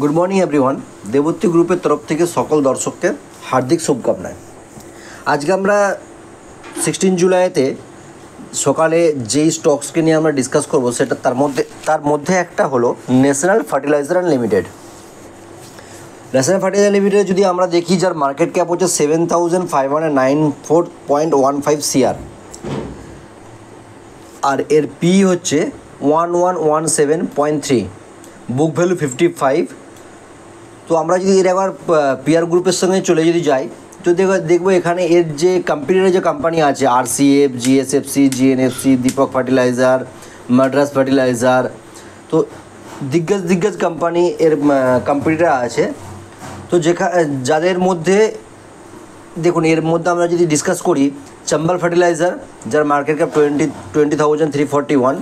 Good morning everyone. Debatri গ্রুপের তরফ থেকে সকল দর্শককে হার্দিক শুভকামনায়। আজকে আমরা 16 জুলাইতে সকালে যেই স্টকসকে নিয়ে আমরা ডিসকাস করব সেটা তার মধ্যে একটা হলো national fertiliser limited. National fertiliser limited যদি আমরা দেখি, যার মার্কেট ক্যাপ হচ্ছে 7,594.15 CR, আর এর পি হচ্ছে 1117.3, বুক ভ্যালু 55। তো আমরা যদি এর একবার পিয়ার গ্রুপের সঙ্গে চলে যদি যাই, তো দেখবো এখানে এর যে কোম্পানি আছে RCF, GSFC, GNFC, Deepak fertiliser, Madras fertiliser, তো দিগ্গজ কোম্পানি এর কোম্পানিটা আছে। তো যাদের মধ্যে দেখুন, এর মধ্যে আমরা যদি ডিসকাস করি চম্বল ফার্টিলাইজার, যার মার্কেট ক্যাপ 20,341,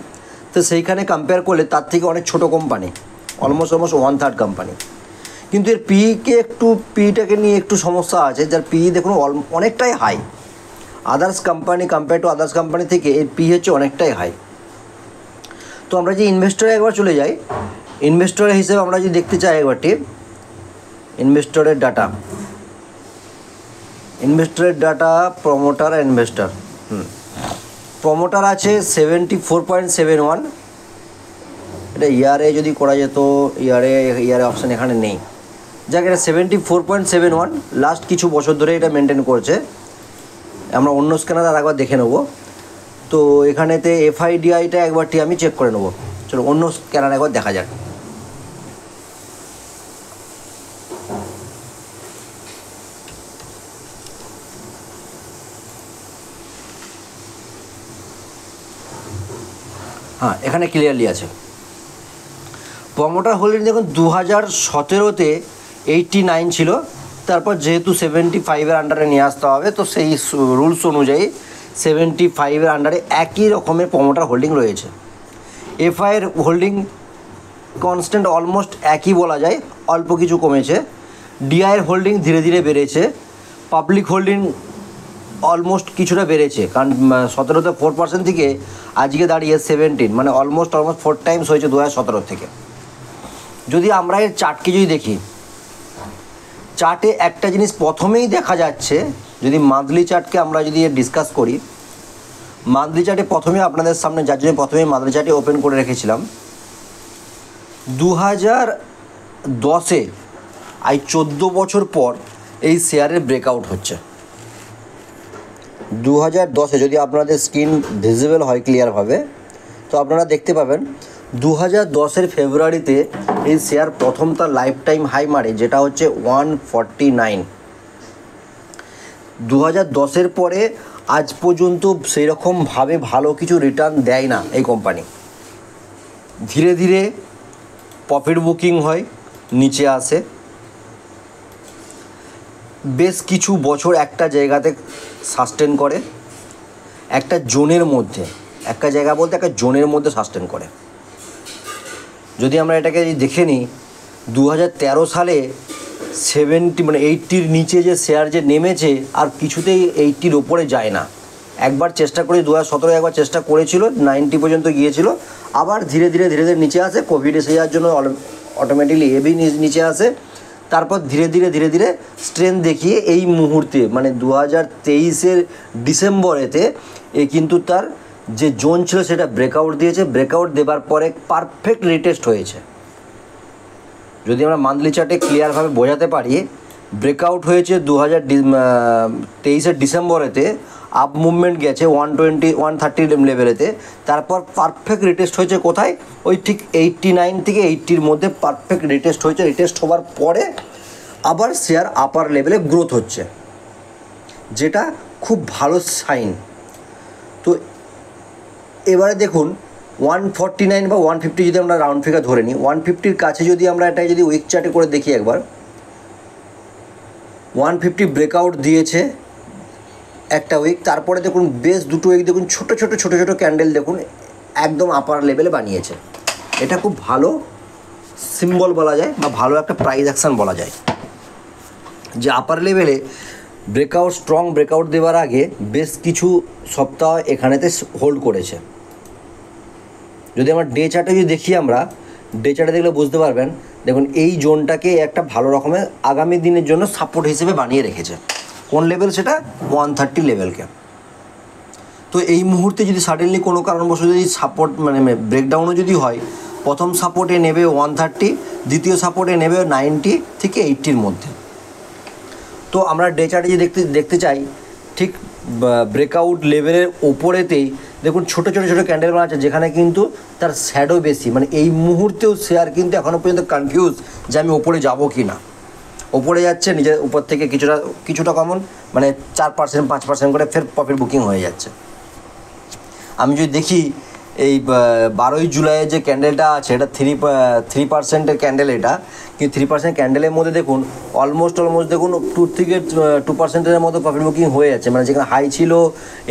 তো সেইখানে কম্পেয়ার করলে তার থেকে অনেক ছোটো কোম্পানি, অলমোস্ট 1/3 কোম্পানি। কিন্তু এর পিটাকে নিয়ে একটু সমস্যা আছে, যার পি দেখুন অনেকটাই high. Compare to others company থেকে এর পি হচ্ছে অনেকটাই হাই। তো আমরা যে ইনভেস্টরে একবার চলে যাই, ইনভেস্টরের হিসেবে আমরা যদি দেখতে চাই একবারটি ইনভেস্টরের ডাটা প্রমোটার আর ইনভেস্টর। প্রমোটার আছে 74.71, এটা ইয়ারে যদি করা যেত, ইয়ারে অপশান এখানে নেই। যাক, এটা 74.71 লাস্ট কিছু বছর ধরে এটা মেনটেন করছে। আমরা অন্য স্ক্যানার আর একবার দেখে নেব। তো এখানেতে FIDIটা একবারটি আমি চেক করে নেব। চলো অন্য স্ক্যানার একবার দেখা যাক। হ্যাঁ, এখানে ক্লিয়ারলি আছে। প্রমোটার হোল্ডিং দেখুন 2017-তে 89 ছিল, তারপর যেহেতু 75-এর আন্ডারে নিয়ে আসতে হবে, তো সেই রুলস অনুযায়ী 75-এর আন্ডারে একই রকমের প্রমোটার হোল্ডিং রয়েছে। FIর হোল্ডিং কনস্ট্যান্ট অলমোস্ট একই বলা যায়, অল্প কিছু কমেছে। DIর হোল্ডিং ধীরে ধীরে বেড়েছে। পাবলিক হোল্ডিং অলমোস্ট কিছুটা বেড়েছে, কারণ 17-তে 4% থেকে আজকে দাঁড়িয়ে 17, মানে অলমোস্ট 4 টাইমস হয়েছে 2017 থেকে। যদি আমরা এর চার্টকে যদি দেখি, চার্টে একটা জিনিস প্রথমেই দেখা যাচ্ছে, যদি মান্থলি চার্টকে আমরা যদি ডিসকাস করি, মান্থলি চার্টে প্রথমে আপনাদের সামনে, যার জন্য প্রথমেই মান্থলি চার্টে ওপেন করে রেখেছিলাম, 2010-এ 14 বছর পর এই শেয়ারের ব্রেকআউট হচ্ছে। 2010-এ যদি আপনাদের স্ক্রিন ভিজিবল হয় ক্লিয়ারভাবে, তো আপনারা দেখতে পাবেন 2010-এর ফেব্রুয়ারিতে এই শেয়ার প্রথম তার লাইফ টাইম হাই মারে, যেটা হচ্ছে 149। 2010-এর পরে আজ পর্যন্ত সেই রকমভাবে ভালো কিছু রিটার্ন দেয় না এই কোম্পানি। ধীরে ধীরে প্রফিট বুকিং হয়, নিচে আসে, বেশ কিছু বছর একটা জায়গাতে সাস্টেন করে, একটা জোনের মধ্যে, একটা জায়গা বলতে একটা জোনের মধ্যে সাস্টেন করে। যদি আমরা এটাকে দেখে নিই, 2013 সালে 80-র নিচে যে শেয়ার যে নেমেছে, আর কিছুতেই 80-র ওপরে যায় না। একবার চেষ্টা করে 2017 একবার চেষ্টা করেছিল, 90 পর্যন্ত গিয়েছিল, আবার ধীরে ধীরে নিচে আসে। কোভিড এসে যাওয়ার জন্য অটোমেটিকলি এবি নিচে আসে। তারপর ধীরে ধীরে স্ট্রেংথ দেখিয়ে এই মুহূর্তে, মানে 2023-এর ডিসেম্বরেতে কিন্তু তার যে জোন ছিল সেটা ব্রেকআউট দিয়েছে। ব্রেকআউট দেওয়ার পরে পারফেক্ট রিটেস্ট হয়েছে। যদি আমরা মান্থলি চার্টে ক্লিয়ারভাবে বোঝাতে পারি, ব্রেকআউট হয়েছে 2023-এর ডিসেম্বরেতে, আপ মুভমেন্ট গেছে 130 লেভেলেতে, তারপর পারফেক্ট রিটেস্ট হয়েছে কোথায়, ওই ঠিক 89 থেকে 80-র মধ্যে পারফেক্ট রিটেস্ট হয়েছে। রিটেস্ট হওয়ার পরে আবার শেয়ার আপার লেভেলে গ্রোথ হচ্ছে, যেটা খুব ভালো সাইন। তো এবারে দেখুন 149 বা 150 যদি আমরা রাউন্ড ফিগার ধরে নিই, 150-র কাছে যদি আমরা এটা যদি উইক চার্টে করে দেখি একবার, 150 ব্রেকআউট দিয়েছে একটা উইক, তারপরে দেখুন বেশ দুটো উইক দেখুন ছোট ছোট ক্যান্ডেল দেখুন একদম আপার লেভেলে বানিয়েছে। এটা খুব ভালো সিম্বল বলা যায়, বা ভালো একটা প্রাইস অ্যাকশন বলা যায়, যে আপার লেভেলে স্ট্রং ব্রেকআউট দেওয়ার আগে বেশ কিছু সপ্তাহ এখানেতে হোল্ড করেছে। যদি আমরা ডে চার্টে যদি দেখি, আমরা ডে চার্টে দেখলে বুঝতে পারবেন দেখুন এই জোনটাকে একটা ভালো রকমের আগামী দিনের জন্য সাপোর্ট হিসেবে বানিয়ে রেখেছে। কোন লেভেল সেটা? 130 লেভেলকে। তো এই মুহূর্তে যদি সাডেনলি কোনো কারণবশত যদি সাপোর্ট মানে ব্রেকডাউনও যদি হয়, প্রথম সাপোর্টে নেবে 130, দ্বিতীয় সাপোর্টে নেবে 90 থেকে 80-র মধ্যে। তো আমরা ডে চার্টে যে দেখতে চাই ঠিক ব্রেকআউট লেভেলের ওপরেতেই দেখুন ছোটো ছোটো ছোটো ক্যান্ডেল বানাচ্ছে, যেখানে কিন্তু তার শ্যাডো বেশি। মানে এই মুহূর্তেও শেয়ার কিন্তু এখনও পর্যন্ত কনফিউজ যে আমি ওপরে যাবো কি না। ওপরে যাচ্ছে, নিজের উপর থেকে কিছুটা কমন মানে 4% 5% করে ফের প্রফিট বুকিং হয়ে যাচ্ছে। আমি যদি দেখি এই 12ই জুলাইয়ের যে ক্যান্ডেলটা আছে এটা 3% ক্যান্ডেল, এটা কিন্তু 3% ক্যান্ডেলের মধ্যে দেখুন অলমোস্ট দেখুন 2% মতো প্রফিট বুকিং হয়ে যাচ্ছে। মানে যেখানে হাই ছিল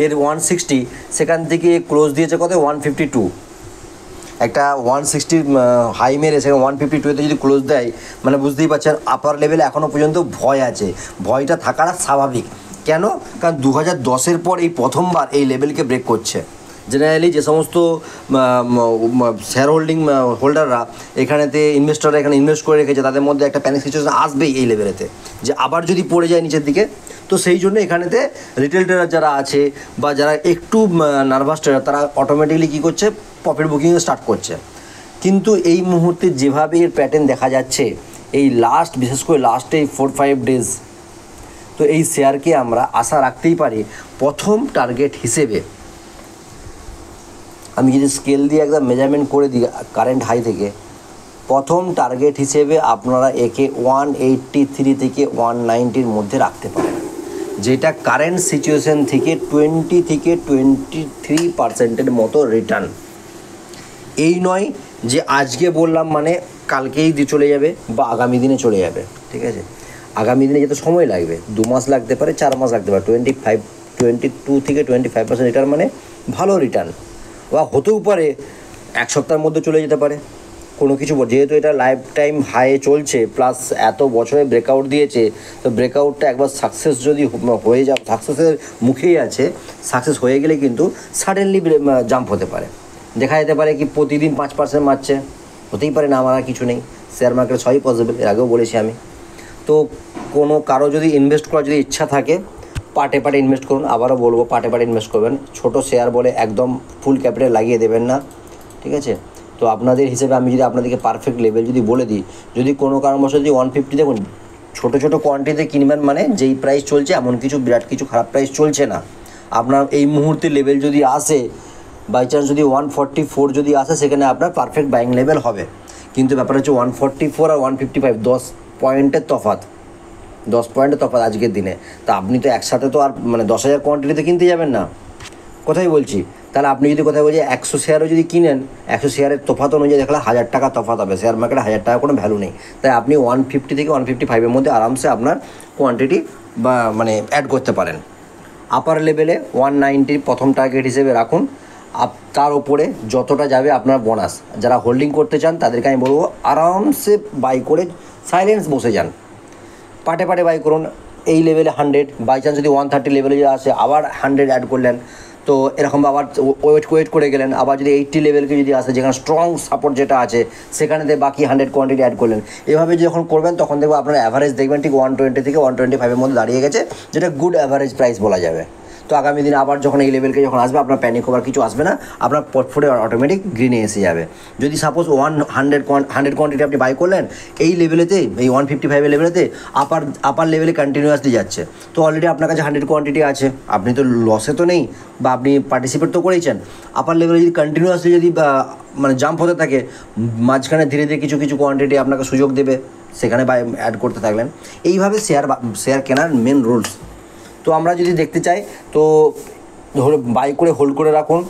এর 160, সেখান থেকে ক্লোজ দিয়েছে কত 152। একটা 160 হাই মেরে সেখানে 152-তে যদি ক্লোজ দেয়, মানে বুঝতেই পারছেন আপার লেভেলে এখনও পর্যন্ত ভয় আছে। ভয়টা থাকাটা স্বাভাবিক। কেন? কারণ 2010-এর পর এই প্রথমবার এই লেভেলকে ব্রেক করছে। জেনারেলি যে সমস্ত শেয়ার হোল্ডাররা এখানেতে ইনভেস্টররা এখানে ইনভেস্ট করে রেখেছে, তাদের মধ্যে একটা প্যানিক সিচুয়েশন আসবেই এই লেভেলেতে, যে আবার যদি পড়ে যায় নিচের দিকে। তো সেই জন্য এখানেতে রিটেল ট্রেডার যারা আছে বা যারা একটু নার্ভাস ট্রেডার, তারা অটোমেটিকলি কী করছে, প্রফিট বুকিং স্টার্ট করছে। কিন্তু এই মুহূর্তে যেভাবে এর প্যাটার্ন দেখা যাচ্ছে, এই বিশেষ করে লাস্ট এই 4-5 ডেজ, তো এই শেয়ারকে আমরা আশা রাখতেই পারি প্রথম টার্গেট হিসেবে। আমি যদি স্কেল দিয়ে একদম মেজারমেন্ট করে দিই কারেন্ট হাই থেকে, প্রথম টার্গেট হিসেবে আপনারা একে 183 থেকে 190-র মধ্যে রাখতে পারেন, যেটা কারেন্ট সিচুয়েশন থেকে 20 থেকে 23% মতো রিটার্ন। এই নয় যে আজকে বললাম মানে কালকেই চলে যাবে বা আগামী দিনে চলে যাবে, ঠিক আছে? আগামী দিনে যেতে সময় লাগবে, 2 মাস লাগতে পারে, 4 মাস লাগতে পারে। 22 থেকে 25% রিটার্ন মানে ভালো রিটার্ন। বা হতেও পারে 1 সপ্তাহের মধ্যে চলে যেতে পারে কোনো কিছু, যেহেতু এটা লাইফ টাইম হাইয়ে চলছে, প্লাস এত বছরে ব্রেকআউট দিয়েছে। তো ব্রেকআউটটা একবার সাকসেস যদি হয়ে যাও, সাকসেসের মুখেই আছে, সাকসেস হয়ে গেলে কিন্তু সাডেনলি জাম্প হতে পারে। দেখা যেতে পারে কি প্রতিদিন 5% মারছে, হতেই পারে না, আমার আর কিছু নেই। শেয়ার মার্কেটে সবই পসিবল, এর আগেও বলেছি আমি। তো কোনো কারো যদি ইনভেস্ট করার যদি ইচ্ছা থাকে, পার্টে ইনভেস্ট করুন। আবারও বলবো, পার্টে ইনভেস্ট করবেন। ছোট শেয়ার বলে একদম ফুল ক্যাপিটাল লাগিয়ে দেবেন না, ঠিক আছে? তো আপনাদের হিসেবে আমি যদি আপনাদেরকে পারফেক্ট লেভেল যদি বলে দিই, যদি কোনো কারণবশত যদি 150, দেখুন ছোটো কোয়ান্টিটিতে কিনবেন, মানে যেই প্রাইস চলছে এমন কিছু বিরাট কিছু খারাপ প্রাইস চলছে না। আপনার এই মুহূর্তে লেভেল যদি আসে, বাই চান্স যদি 144 যদি আসে, সেখানে আপনার পারফেক্ট বাইং লেভেল হবে। কিন্তু ব্যাপার হচ্ছে 144 আর 155 10 পয়েন্টের তফাৎ, 10 পয়েন্টের তফাৎ আজকের দিনে। তা আপনি তো একসাথে তো আর মানে 10,000 কোয়ান্টিটিতে কিনতে যাবেন না, কোথায় বলছি। তাহলে আপনি যদি কোথায় বলছি 100 শেয়ারও যদি কিনেন, 100 শেয়ারের তফাৎ অনুযায়ী দেখলে 1000 টাকা তফাৎ হবে। শেয়ার মার্কেটে 1000 টাকা কোনো ভ্যালু নেই। তাই আপনি 150 থেকে 155-এর মধ্যে আরামসে আপনার কোয়ান্টিটি বা মানে অ্যাড করতে পারেন। আপার লেভেলে 190 প্রথম টার্গেট হিসেবে রাখুন। তার ওপরে যতটা যাবে আপনার বোনাস। যারা হোল্ডিং করতে চান তাদেরকে আমি বলবো আরামসে বাই করে সাইলেন্স বসে যান, পাটে বাই করুন। এই লেভেলে 100, বাই চান্স যদি 130 লেভেলে যদি আসে আবার 100 অ্যাড করলেন, তো এরকম আবার ওয়েট করে গেলেন। আবার যদি 80 লেভেলকে যদি আসে, যেখানে স্ট্রং সাপোর্ট যেটা আছে, সেখানেতে বাকি 100 কোয়ান্টিটি অ্যাড করলেন। এভাবে যখন করবেন তখন দেখবো আপনার অ্যাভারেজ দেখবেন ঠিক 120 থেকে 125-এর মধ্যে দাঁড়িয়ে গেছে, যেটা গুড অ্যাভারেজ প্রাইস বলা যাবে। তো আগামী দিনে আবার যখন এই লেভেলকে যখন আসবে, আপনার প্যানিক হওয়ার কিছু আসবে না, আপনার পোর্টফোলিও অটোমেটিক গ্রিনে এসে যাবে। যদি সাপোজ 100 কোয়ান্টিটি আপনি বাই করলেন এই লেভেলেতে, এই 155-এর লেভেলেতে, আপার লেভেলে কন্টিনিউয়াসলি যাচ্ছে, তো অলরেডি আপনার কাছে 100 কোয়ান্টিটি আছে, আপনি তো লসে তো নেই, বা আপনি পার্টিসিপেট তো করেইছেন। আপার লেভেলে যদি কন্টিনিউয়াসলি যদি মানে জাম্প হতে থাকে, মাঝখানে ধীরে কিছু কোয়ান্টিটি আপনাকে সুযোগ দেবে, সেখানে বাই অ্যাড করতে থাকলেন। এইভাবে শেয়ার কেনার মেন রুলস। তো আমরা যদি দেখতে চাই তো ধরে বাই করে হোল্ড করে রাখুন।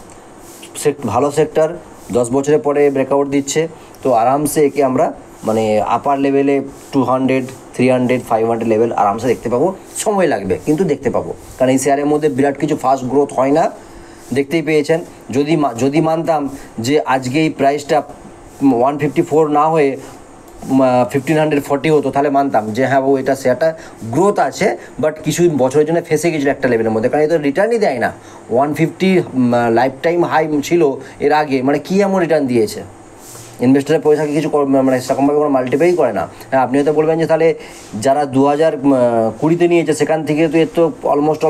ভালো সেক্টর, 10 বছরের পরে ব্রেকআউট দিচ্ছে, তো আরামসে একে আমরা মানে আপার লেভেলে 200, 300, 500 লেভেল আরামসে দেখতে পাবো। সময় লাগবে কিন্তু দেখতে পাবো, কারণ এই শেয়ারের মধ্যে বিরাট কিছু ফাস্ট গ্রোথ হয় না, দেখতেই পেয়েছেন। যদি মানতাম যে আজকে এই প্রাইসটা 154 না হয়ে 1540 হতো, তাহলে মানতাম যে হ্যাঁ বাবু এটা শেয়ারটা গ্রোথ আছে, বাট কিছু বছরের জন্য ফেসে গেছিলো একটা লেভেলের মধ্যে, কারণ এটা রিটার্নই দেয় না। 150 লাইফ টাইম হাই ছিল এর আগে, মানে কী এমন রিটার্ন দিয়েছে? ইনভেস্টরের পয়সাকে কিছু মানে সেরকমভাবে কোনো মাল্টিপ্লাই করে না। হ্যাঁ, আপনি হয়তো বলবেন যে তাহলে যারা 2020-তে নিয়েছে সেখান থেকে তো এর তো অলমোস্ট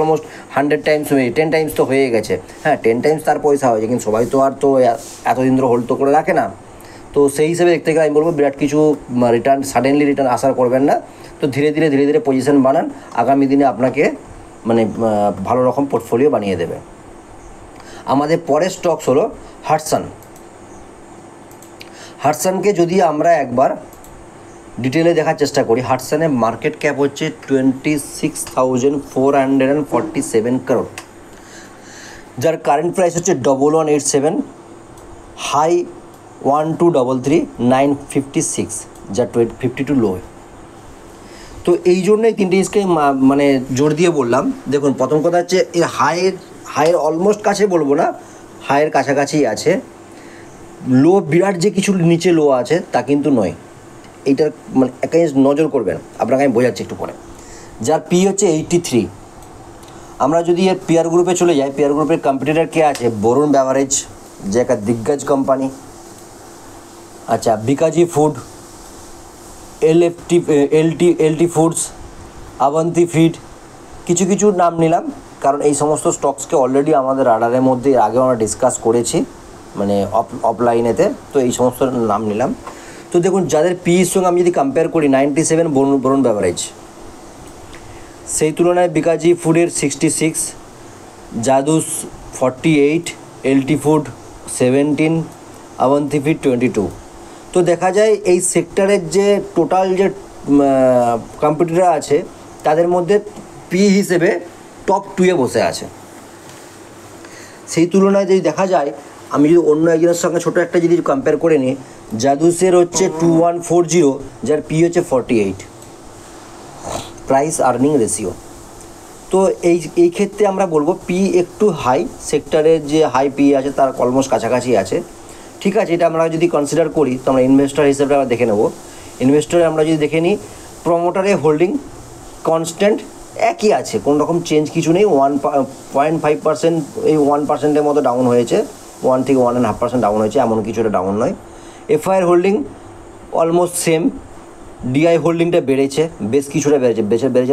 100 টাইমস 10 টাইমস তো হয়ে গেছে। হ্যাঁ, 10 টাইমস তার পয়সা হয়েছে, কিন্তু সবাই তো আর তো এতদিন ধরে হোল্ড তো করে রাখে না। তো সেই হিসেবে দেখতে গেলে আমি বলবো বিরাট কিছু সাডেনলি রিটার্ন আশা করবেন না। তো ধীরে ধীরে পজিশন বানান, আগামী দিনে আপনাকে মানে ভালো রকম পোর্টফোলিও বানিয়ে দেবে। আমাদের পরের স্টকস হলো হাটসানকে যদি আমরা একবার ডিটেলে দেখার চেষ্টা করি, হাটসানের মার্কেট ক্যাপ হচ্ছে 26,447 crore, যার কারেন্ট প্রাইস হচ্ছে 1187, হাই 1233, 956, যা 52 লো। তো এই জন্যই তিনটে জিনিসকে মানে জোর দিয়ে বললাম। দেখুন, প্রথম কথা হচ্ছে এর হাইয়ের অলমোস্ট কাছে বলবো না, হাইয়ের কাছাকাছিই আছে। লো বিরাট যে কিছু নিচে লো আছে তা কিন্তু নয়। এইটার মানে একটা জিনিস নজর করবেন, আপনাকে আমি বোঝাচ্ছি একটু পরে। যার পি হচ্ছে 83। আমরা যদি এর পিয়ার গ্রুপে চলে যাই, পিয়ার গ্রুপের কম্পিটিটর কে আছে? বরুণ বেভারেজ, যে একটা দিগ্গজ কোম্পানি। আচ্ছা, Bikaji food, LT foods, Avanti feed, কিছু নাম নিলাম কারণ এই সমস্ত স্টকসকে অলরেডি আমাদের রাডারের মধ্যে আগে আমরা ডিসকাস করেছি মানে অফলাইনেতে, তো এই সমস্ত নাম নিলাম। তো দেখুন, যাদের পির সঙ্গে আমি যদি কম্পেয়ার করি 97 বরুণ বেভারেজ, সেই তুলনায় বিকাজি ফুডের 66, জাদুস 48, এলটি ফুড 17, আবন্তি ফিড 22। তো দেখা যায় এই সেক্টরের যে টোটাল যে কম্পিটিটর আছে তাদের মধ্যে পি হিসেবে টপ 2-এ বসে আছে। সেই তুলনায় যদি দেখা যায়, আমি যদি অন্য একজনের সঙ্গে ছোটো একটা যদি কম্পেয়ার করে নিই, জাদুসের হচ্ছে 2140, যার পি হচ্ছে 48, প্রাইস আর্নিং রেশিও। তো এই ক্ষেত্রে আমরা বলবো পি একটু হাই, সেক্টরের যে হাই পি আছে তার অলমোস্ট কাছাকাছি আছে। ঠিক আছে, এটা আমরা যদি কনসিডার করি তো আমরা ইনভেস্টর হিসেবে আমরা দেখে নেব। ইনভেস্টরে আমরা যদি দেখে নিই, প্রমোটারের হোল্ডিং কনস্ট্যান্ট একই আছে, কোনো রকম চেঞ্জ কিছু নেই। 1.5%, এই 1%-এর মতো ডাউন হয়েছে, 1 থেকে 1.5% ডাউন হয়েছে, এমন কিছু এটা ডাউন নয়। FII holding almost same. DI হোল্ডিংটা বেড়েছে, বেশ কিছুটা বেড়েছে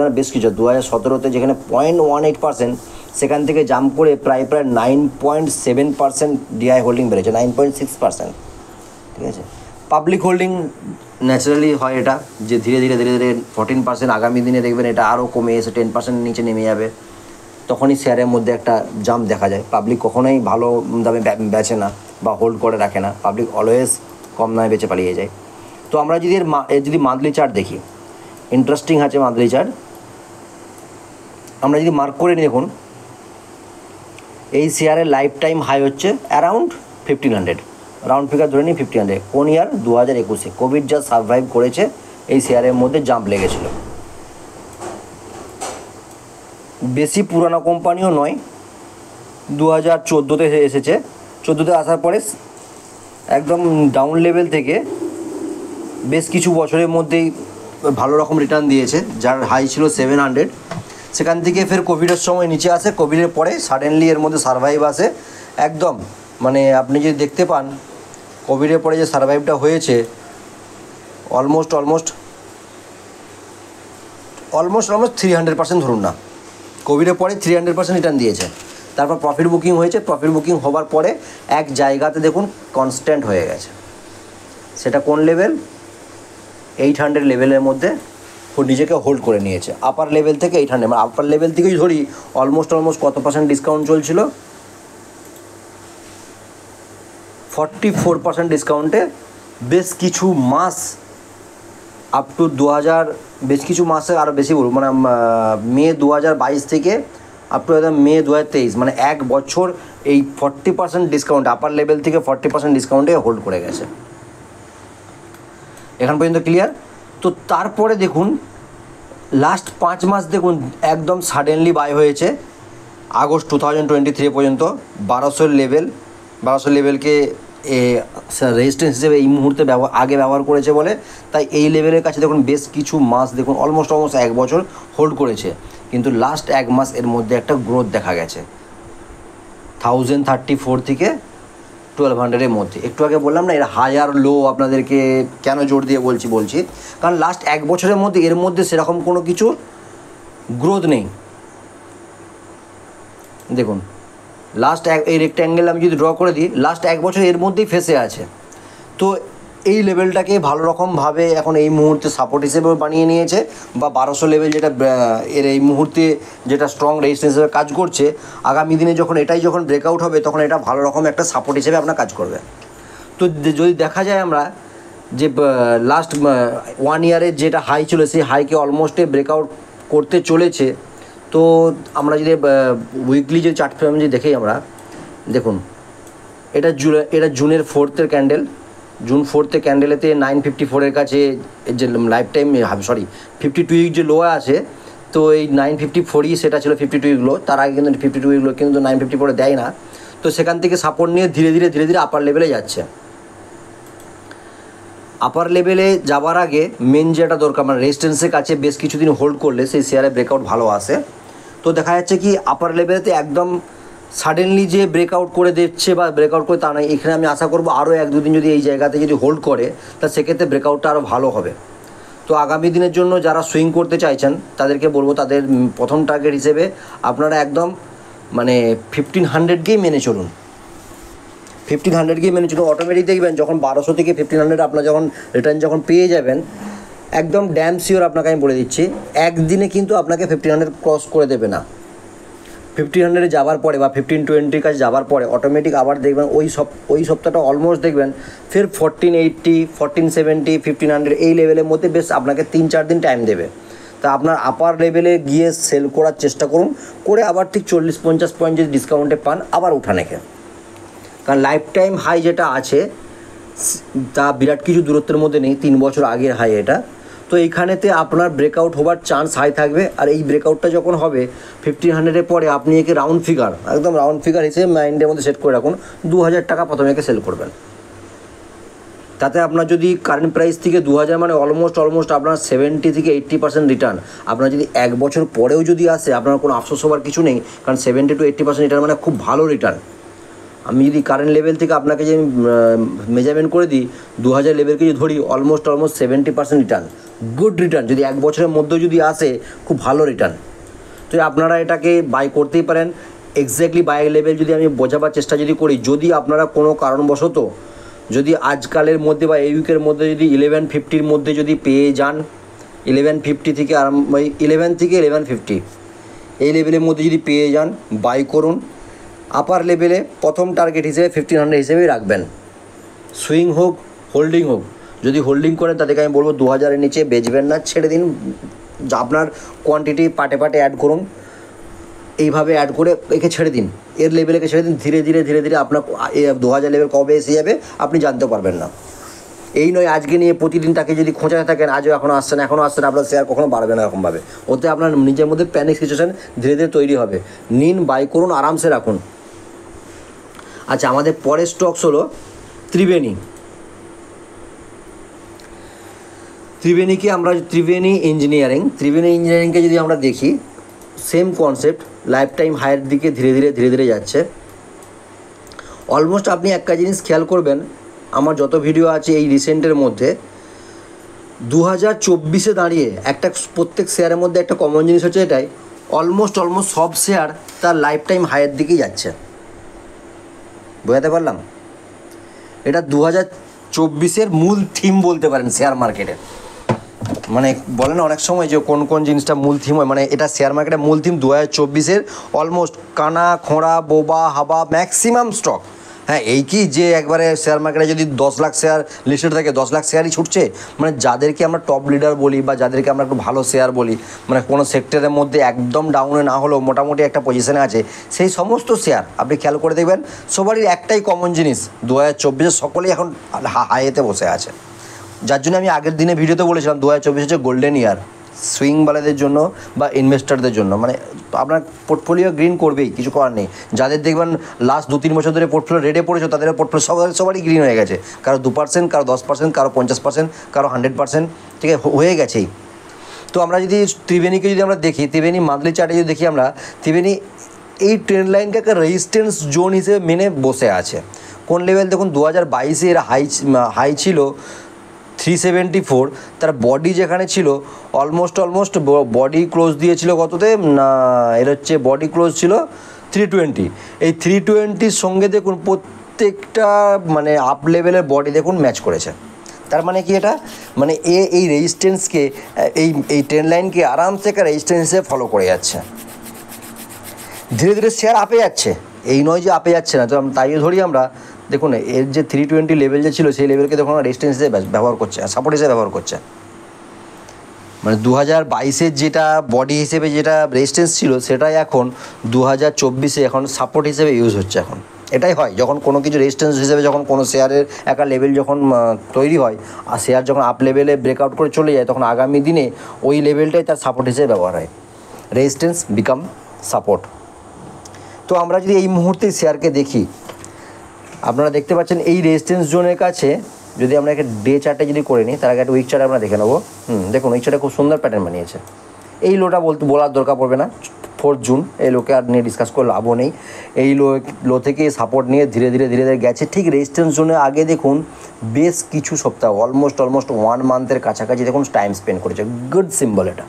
মানে বেশ কিছু। 2017-তে যেখানে 0.18%, সেখান থেকে জাম্প করে প্রায় 9.7% ডিআই হোল্ডিং বেড়েছে, 9.6%। ঠিক আছে, পাবলিক হোল্ডিং ন্যাচারালি হয় এটা, যে ধীরে ধীরে 14%, আগামী দিনে দেখবেন এটা আরও কমে এসে 10% নিচে নেমে যাবে, তখনই শেয়ারের মধ্যে একটা জাম্প দেখা যায়। পাবলিক কখনোই ভালো দামে বেচে না বা হোল্ড করে রাখে না, পাবলিক অলওয়েজ কম দামে বেচে পালিয়ে যায়। তো আমরা যদি যদি মান্থলি চার্ট দেখি, ইন্টারেস্টিং আছে মান্থলি চার্ট। আমরা যদি মার্ক করে নিই, দেখুন এই শেয়ারের লাইফ টাইম হাই হচ্ছে অ্যারাউন্ড 1500, রাউন্ড ফিগার ধরে নিই 1500। কোন ইয়ার? 2021-এ কোভিড যা সার্ভাইভ করেছে এই শেয়ারের মধ্যে জাম্প লেগেছিল। বেশি পুরানো কোম্পানিও নয়, 2014-তে এসেছে। 14-তে আসার পরে একদম ডাউন লেভেল থেকে বেশ কিছু বছরের মধ্যেই ভালো রকম রিটার্ন দিয়েছে, যার হাই ছিল 700। সেখান থেকে ফের কোভিডের সময় নিচে আসে, কোভিডের পরে সাডেনলি এর মধ্যে সার্ভাইভ আসে একদম। মানে আপনি যদি দেখতে পান কোভিডের পরে যে সার্ভাইভটা হয়েছে, অলমোস্ট 300% ধরুন না, কোভিডের পরে 300% রিটার্ন দিয়েছে। তারপর প্রফিট বুকিং হয়েছে, প্রফিট বুকিং হবার পরে এক জায়গাতে দেখুন কনস্ট্যান্ট হয়ে গেছে। সেটা কোন লেভেল? 800 লেভেলের মধ্যে নিজেকে হোল্ড করে নিয়েছে। আপার লেভেল থেকে 800, মানে আপার লেভেল থেকেই ধরি অলমোস্ট কত পার্সেন্ট ডিসকাউন্ট চলছিল? 44% ডিসকাউন্টে বেশ কিছু মাস, আপ টু 2000, বেশ কিছু মাসে আরও বেশি বলব, মানে মে 2022 থেকে আপ টু মে 2023, মানে এক বছর এই 40% ডিসকাউন্ট, আপার লেভেল থেকে 40% ডিসকাউন্টে হোল্ড করে গেছে। এখান পর্যন্ত ক্লিয়ার? তো তারপরে দেখুন লাস্ট 5 মাস দেখুন একদম সাডেনলি বাই হয়েছে। আগস্ট 2023 পর্যন্ত 1200 লেভেলকে রেজিস্ট্যান্স হিসেবে এই মুহূর্তে ব্যবহার করেছে বলে, তাই এই লেভেলের কাছে দেখুন বেশ কিছু মাস দেখুন অলমোস্ট এক বছর হোল্ড করেছে। কিন্তু লাস্ট 1 মাস এর মধ্যে একটা গ্রোথ দেখা গেছে, 1034 থেকে 1200-এর মধ্যে। একটু আগে বললাম না এর হাই আর লো আপনাদেরকে কেন জোর দিয়ে বলছি, কারণ লাস্ট 1 বছরের মধ্যে এর মধ্যে সেরকম কোনো কিছু গ্রোথ নেই। দেখুন লাস্ট এই রেক্ট্যাঙ্গেল আমি যদি ড্র করে দিই, লাস্ট 1 বছর এর মধ্যেই ফেসে আছে। তো এই লেভেলটাকে ভালো রকমভাবে এখন এই মুহূর্তে সাপোর্ট হিসেবে বানিয়ে নিয়েছে, বা 1200 লেভেল যেটা এর এই মুহূর্তে যেটা স্ট্রং রেজিস্ট্যান্স হিসেবে কাজ করছে, আগামী দিনে যখন ব্রেকআউট হবে তখন এটা ভালো রকম একটা সাপোর্ট হিসেবে আপনার কাজ করবে। তো যদি দেখা যায় আমরা যে লাস্ট 1 ইয়ারের যেটা হাই ছিল সেই হাইকে অলমোস্টে ব্রেকআউট করতে চলেছে। তো আমরা যদি উইকলি যে চার্ট ফ্রেম যদি দেখি আমরা, দেখুন এটা জুনের 4-এর ক্যান্ডেল, জুন 4 ক্যান্ডেলেতে 954-এর কাছে যে লাইফ টাইম 52 উইক যে লো আছে, তো এই 954ই সেটা ছিল 52 উইক লো। তার আগে কিন্তু 52 উইক লো কিন্তু 954 দেয় না। তো সেখান থেকে সাপোর্ট নিয়ে ধীরে ধীরে আপার লেভেলে যাচ্ছে। আপার লেভেলে যাওয়ার আগে মেন যেটা দরকার মানে রেজিস্ট্যান্সের কাছে বেশ কিছুদিন হোল্ড করলে সেই শেয়ারে ব্রেকআউট ভালো আসে। তো দেখা যাচ্ছে কি আপার লেভেলেতে একদম সাডেনলি যে ব্রেকআউট করে দিচ্ছে বা ব্রেকআউট করে তা নয়, এখানে আমি আশা করবো আরও 1-2 দিন যদি এই জায়গাতে যদি হোল্ড করে তা সেক্ষেত্রে ব্রেকআউটটা আরও ভালো হবে। তো আগামী দিনের জন্য যারা সুইং করতে চাইছেন তাদেরকে বলবো তাদের প্রথম টার্গেট হিসেবে আপনারা একদম মানে 1500কেই মেনে চলুন। 1500কেই মেনে চলুন, অটোমেটিক দেখবেন যখন 1200 থেকে 1500 আপনার যখন রিটার্ন যখন পেয়ে যাবেন, একদম ড্যাম শিওর আপনাকে আমি বলে দিচ্ছি একদিনে কিন্তু আপনাকে 1500 ক্রস করে দেবে না। 1500 যাওয়ার পরে বা 1520 কাছে যাওয়ার পরে অটোমেটিক আবার দেখবেন ওই সপ্তাহটা অলমোস্ট দেখবেন ফের 1480, 1470, 1500 এই লেভেলের মধ্যে বেশ আপনাকে 3-4 দিন টাইম দেবে। তা আপনার আপার লেভেলে গিয়ে সেল করার চেষ্টা করুন, করে আবার ঠিক 40-50 পয়েন্ট যদি ডিসকাউন্টে পান আবার উঠা নেখে। কারণ লাইফ টাইম হাই যেটা আছে তা বিরাট কিছু দূরত্বের মধ্যে নেই, 3 বছর আগের হাই এটা। তো এইখানেতে আপনার ব্রেকআউট হওয়ার চান্স হাই থাকবে। আর এই ব্রেকআউটটা যখন হবে 1500-এর পরে আপনি একে একদম রাউন্ড ফিগার হিসেবে মাইন্ডের মধ্যে সেট করে রাখুন, 2000 টাকা প্রথমে একে সেল করবেন। তাতে আপনার যদি কারেন্ট প্রাইস থেকে 2000 মানে অলমোস্ট আপনার 70 থেকে 80% রিটার্ন। আপনার যদি 1 বছর পরেও যদি আসে আপনার কোনো আফসোস হওয়ার কিছু নেই, কারণ 70 to 80% রিটার্ন মানে খুব ভালো রিটার্ন। আমি যদি কারেন্ট লেভেল থেকে আপনাকে যে মেজারমেন্ট করে দিই 2000 লেভেলকে যদি ধরি অলমোস্ট 70% রিটার্ন, গুড রিটার্ন। যদি 1 বছরের মধ্যে যদি আসে খুব ভালো রিটার্ন। তো আপনারা এটাকে বাই করতেই পারেন। এক্স্যাক্টলি বাই লেভেল যদি আমি বোঝাবার চেষ্টা যদি করি, যদি আপনারা কোনো কারণবশত যদি আজকালের মধ্যে বা এই উইকের মধ্যে যদি 1150-র মধ্যে যদি পেয়ে যান, 1150 থেকে 11 থেকে 1150 এই লেভেলের মধ্যে যদি পেয়ে যান বাই করুন। আপার লেভেলে প্রথম টার্গেট হিসেবে 1500 হিসেবেই রাখবেন। সুইং হোক হোল্ডিং হোক, যদি হোল্ডিং করেন তাদেরকে আমি বলবো 2000-এর নিচে বেচবেন না, ছেড়ে দিন। আপনার কোয়ান্টিটি পাটে অ্যাড করুন, এইভাবে অ্যাড করে একে ছেড়ে দিন, এর লেভেলকে ছেড়ে দিন। ধীরে ধীরে আপনার 2000 লেভেল কবে এসে যাবে আপনি জানতে পারবেন না। এই নয় আজকে নিয়ে প্রতিদিন তাকে যদি খোঁচাতে থাকেন আজও এখনও আসছে না আপনার শেয়ার কখনো বাড়বে না এরকমভাবে। ওতে আপনার নিজের মধ্যে প্যানিক সিচুয়েশান ধীরে তৈরি হবে। নিন, বাই করুন, আরামসে রাখুন। আচ্ছা, আমাদের পরের স্টকস হলো ত্রিবেণী। ত্রিবেণী ইঞ্জিনিয়ারিংকে যদি আমরা দেখি, সেম কনসেপ্ট, লাইফ টাইম হাইয়ের দিকে ধীরে ধীরে যাচ্ছে। অলমোস্ট আপনি একটা জিনিস খেয়াল করবেন, আমার যত ভিডিও আছে এই রিসেন্টের মধ্যে 2024-এ দাঁড়িয়ে একটা প্রত্যেক শেয়ারের মধ্যে একটা কমন জিনিস হচ্ছে এটাই, অলমোস্ট সব শেয়ার তার লাইফ টাইম হাইয়ের দিকেই যাচ্ছে। বোঝাতে পারলাম? এটা 2024-এর মূল থিম বলতে পারেন শেয়ার মার্কেটের। মানে বলে না অনেক সময় যে কোন জিনিসটা মূল থিম হয়, মানে এটা শেয়ার মার্কেটের মূল থিম 2024-এর অলমোস্ট কানা খোঁড়া বোবা হাবা ম্যাক্সিমাম স্টক। হ্যাঁ, এই কি যে একবারে শেয়ার মার্কেটে যদি 10 লাখ শেয়ার লিস্টেড থাকে 10 লাখ শেয়ারই ছুটছে, মানে যাদেরকে আমরা টপ লিডার বলি বা যাদেরকে আমরা একটু ভালো শেয়ার বলি, মানে কোনো সেক্টরের মধ্যে একদম ডাউনে না হলেও মোটামুটি একটা পজিশনে আছে, সেই সমস্ত শেয়ার আপনি খেয়াল করে দেখবেন সবারই একটাই কমন জিনিস, 2024-এ সকলেই এখন হাইয়েতে বসে আছে। যার জন্য আমি আগের দিনে ভিডিওতে বলেছিলাম 2024 হচ্ছে গোল্ডেন ইয়ার সুইংওয়ালাদের জন্য বা ইনভেস্টারদের জন্য। মানে আপনার পোর্টফোলিও গ্রিন করবেই, কিছু করার নেই। যাদের দেখবেন লাস্ট 2-3 বছর ধরে পোর্টফোলিও রেডে পড়েছে তাদের পোর্টফোলিও সবারই গ্রিন হয়ে গেছে। কারো 2%, কারো 10%, কারো 50%, কারো 100%, ঠিক আছে, হয়ে গেছেই। তো আমরা যদি ত্রিবেণীকে যদি আমরা দেখি, ত্রিবেণী মান্থলি চার্টে যদি দেখি আমরা, ত্রিবেণী এই ট্রেন্ড লাইনকে একটা রেজিস্ট্যান্স জোন হিসেবে মেনে বসে আছে। কোন লেভেল দেখুন 2022 এর হাই ছিল 374, তার বডি যেখানে ছিল অলমোস্ট বডি ক্লোজ দিয়েছিল কততে না, এর হচ্ছে বডি ক্লোজ ছিল 320। এই 320-র সঙ্গে দেখুন প্রত্যেকটা মানে আপ লেভেলের বডি দেখুন ম্যাচ করেছে। তার মানে কি এটা, মানে এই রেজিস্ট্যান্সকে এই ট্রেন্ড লাইনকে আরামসে একটা রেজিস্ট্যান্স হিসেবে ফলো করে যাচ্ছে। ধীরে ধীরে শেয়ার আপে যাচ্ছে, এই নয় যে আপে যাচ্ছে না। তো তাই ধরি আমরা দেখুন এর যে 320 লেভেল যে ছিল সেই লেভেলকে দেখুন রেজিস্ট্যান্স হিসেবে ব্যবহার করছে, সাপোর্ট হিসেবে ব্যবহার করছে। মানে 2022-এর যেটা বডি হিসেবে যেটা রেজিস্ট্যান্স ছিল সেটাই এখন 2024-এ এখন সাপোর্ট হিসেবে ইউজ হচ্ছে। এখন এটাই হয় যখন কোনো কিছু রেজিস্ট্যান্স হিসেবে যখন কোনো শেয়ারের একটা লেভেল যখন তৈরি হয় আর শেয়ার যখন আপ লেভেলে ব্রেকআউট করে চলে যায়, তখন আগামী দিনে ওই লেভেলটাই তার সাপোর্ট হিসেবে ব্যবহার হয়, রেজিস্ট্যান্স বিকাম সাপোর্ট। তো আমরা যদি এই মুহূর্তে শেয়ারকে দেখি, আপনারা দেখতে পাচ্ছেন এই রেজিস্ট্যান্স জোনের কাছে যদি আমরা একটা ডে চার্টে যদি করে নিই, তার আগে একটা উইক চার্ট আমরা দেখে নেবো। দেখুন উইক চার্টে খুব সুন্দর প্যাটার্ন বানিয়েছে। এই লোটা বলার দরকার পড়বে না, 4 জুন এই লোকে আর নিয়ে ডিসকাস করে লাভও নেই। এই লো থেকে সাপোর্ট নিয়ে ধীরে ধীরে গেছে। ঠিক রেজিস্ট্যান্স জোনের আগে দেখুন বেশ কিছু সপ্তাহ অলমোস্ট 1 মান্থের কাছাকাছি দেখুন টাইম স্পেন্ড করেছে। গুড সিম্বল এটা।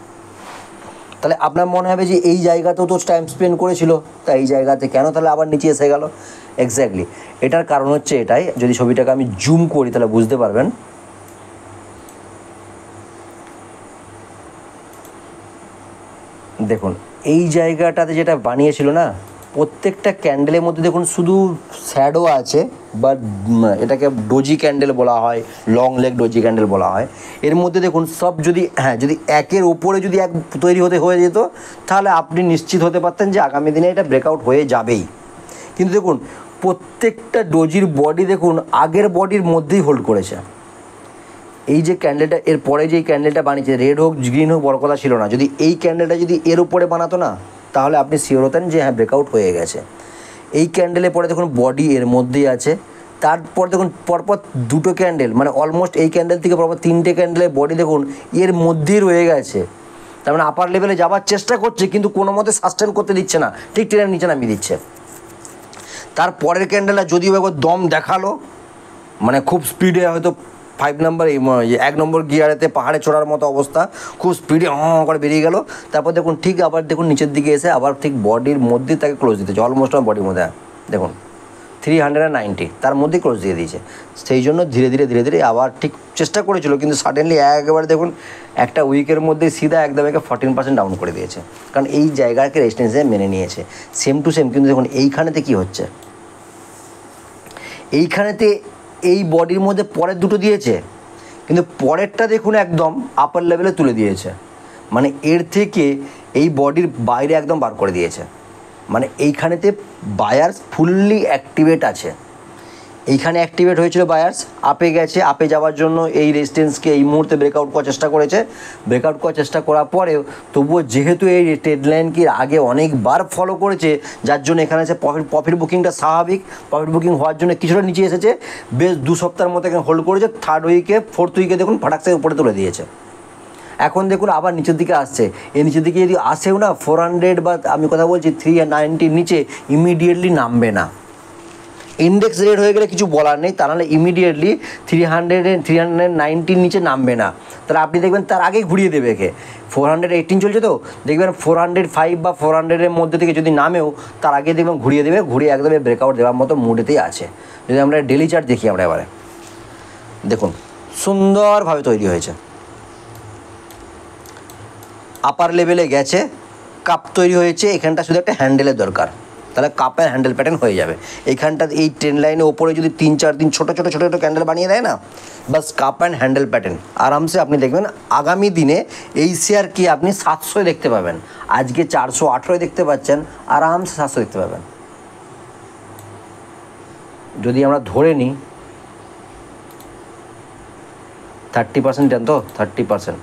তাহলে আপনার মনে হবে যে এই জায়গাতেও তো টাইম স্পেন্ড করেছিল, তা এই জায়গাতে কেন তাহলে আবার নিচে এসে গেল? এক্স্যাক্টলি এটার কারণ হচ্ছে এটাই। যদি ছবিটাকে আমি জুম করি তাহলে বুঝতে পারবেন। দেখুন এই জায়গাটাতে যেটা বানিয়েছিল না, প্রত্যেকটা ক্যান্ডেলের মধ্যে দেখুন শুধু শ্যাডো আছে, বা এটাকে ডোজি ক্যান্ডেল বলা হয়, লং লেগ ডোজি ক্যান্ডেল বলা হয়। এর মধ্যে দেখুন সব যদি যদি একের ওপরে যদি এক তৈরি হয়ে যেত, তাহলে আপনি নিশ্চিত হতে পারতেন যে আগামী দিনে এটা ব্রেকআউট হয়ে যাবেই। কিন্তু দেখুন প্রত্যেকটা ডোজির বডি দেখুন আগের বডির মধ্যেই হোল্ড করেছে। এই যে ক্যান্ডেলটা এর পরে যে ক্যান্ডেলটা বানিয়েছে, রেড হোক গ্রিন হোক বড় কথা ছিল না, যদি এই ক্যান্ডেলটা যদি এর উপরে বানাতো না, তাহলে আপনি শিওর হতেন যে হ্যাঁ ব্রেকআউট হয়ে গেছে। এই ক্যান্ডেলের পরে দেখুন বডি এর মধ্যেই আছে, তারপর দেখুন পরপর দুটো ক্যান্ডেল, মানে অলমোস্ট এই ক্যান্ডেল থেকে পরপর 3টে ক্যান্ডেলের বডি দেখুন এর মধ্যেই রয়ে গেছে। তার মানে আপার লেভেলে যাওয়ার চেষ্টা করছে কিন্তু কোনো মতে সাস্টেন করতে দিচ্ছে না, ঠিক ট্রেনের নিচে নামিয়ে দিচ্ছে। তার পরের ক্যান্ডেলটা যদিও একবার দম দেখালো, মানে খুব স্পিডে হয়তো 5 নম্বর 1 নম্বর গিয়ারেতে পাহাড়ে চড়ার মতো অবস্থা, খুব স্পিডে করে বেরিয়ে গেল। তারপর দেখুন ঠিক আবার দেখুন নিচের দিকে এসে আবার ঠিক বডির মধ্যে তাকে ক্লোজ দিতেছে, অলমোস্ট আমার বডির মধ্যে দেখুন 390 তার মধ্যেই ক্লোজ দিয়ে দিয়েছে। সেই জন্য ধীরে ধীরে আবার ঠিক চেষ্টা করেছিল, কিন্তু সাডেনলি একবারে দেখুন একটা উইকের মধ্যে সিধা একদম 14% ডাউন করে দিয়েছে, কারণ এই জায়গাকে রেজিস্ট্যান্সে মেনে নিয়েছে। সেম টু সেম কিন্তু দেখুন এইখানেতে কী হচ্ছে, এইখানেতে এই বডির মধ্যে পরের দুটো দিয়েছে, কিন্তু পরেরটা দেখুন একদম আপার লেভেলে তুলে দিয়েছে, মানে এর থেকে এই বডির বাইরে একদম বার করে দিয়েছে। মানে এইখানেতে বায়ার্স ফুললি অ্যাক্টিভেট আছে। এইখানে অ্যাক্টিভেট হয়েছিল বায়ার্স, আপে গেছে, আপে যাওয়ার জন্য এই রেজিস্ট্যান্সকে এই মুহূর্তে ব্রেকআউট করার চেষ্টা করেছে। ব্রেকআউট করার চেষ্টা করার পরেও তবুও যেহেতু এই ট্রেড লাইনকে আগে অনেকবার ফলো করেছে, যার জন্য এখানে এসে প্রফিট বুকিংটা স্বাভাবিক। প্রফিট বুকিং হওয়ার জন্য কিছুটা নিচে এসেছে, বেশ 2 সপ্তাহের মতো এখানে হোল্ড করেছে। 4th উইকে দেখুন ফাটাক্সের উপরে তুলে দিয়েছে। এখন দেখুন আবার নিচের দিকে আসছে। এই নিচের দিকে যদি আসেও না 400 বা আমি কথা বলছি 390 নিচে ইমিডিয়েটলি নামবে না। ইন্ডেক্স রেট হয়ে গেলে কিছু বলার নেই, তা নাহলে ইমিডিয়েটলি 390 নিচে নামবে না। তাহলে আপনি দেখবেন তার আগেই ঘুরিয়ে দেবে একে। 418 চলছে, তো দেখবেন 405 বা 400-এর মধ্যে থেকে যদি নামেও তার আগে দেখবেন ঘুরিয়ে দেবে, ঘুরিয়ে একদম ব্রেকআউট দেওয়ার মতো মুডেতেই আছে। যদি আমরা ডেলি চার্ট দেখি আমরা এবারে দেখুন সুন্দরভাবে তৈরি হয়েছে, আপার লেভেলে গেছে, কাপ তৈরি হয়েছে। এখানটা শুধু একটা হ্যান্ডেলের দরকার, তাহলে কাপের হ্যান্ডেল প্যাটার্ন হয়ে যাবে। এইখানটা এই ট্রেন লাইনের ওপরে যদি 3-4 দিন ছোটো ক্যান্ডেল বানিয়ে দেয় না, বাস কাপ অ্যান্ড হ্যান্ডেল প্যাটার্ন আরামসে আপনি দেখবেন আগামী দিনে এই শেয়ার কি আপনি 700 দেখতে পাবেন। আজকে 418 দেখতে পাচ্ছেন, আরামসে 700 দেখতে পাবেন। যদি আমরা ধরে নিই 30% রিটার্ন, তো 30%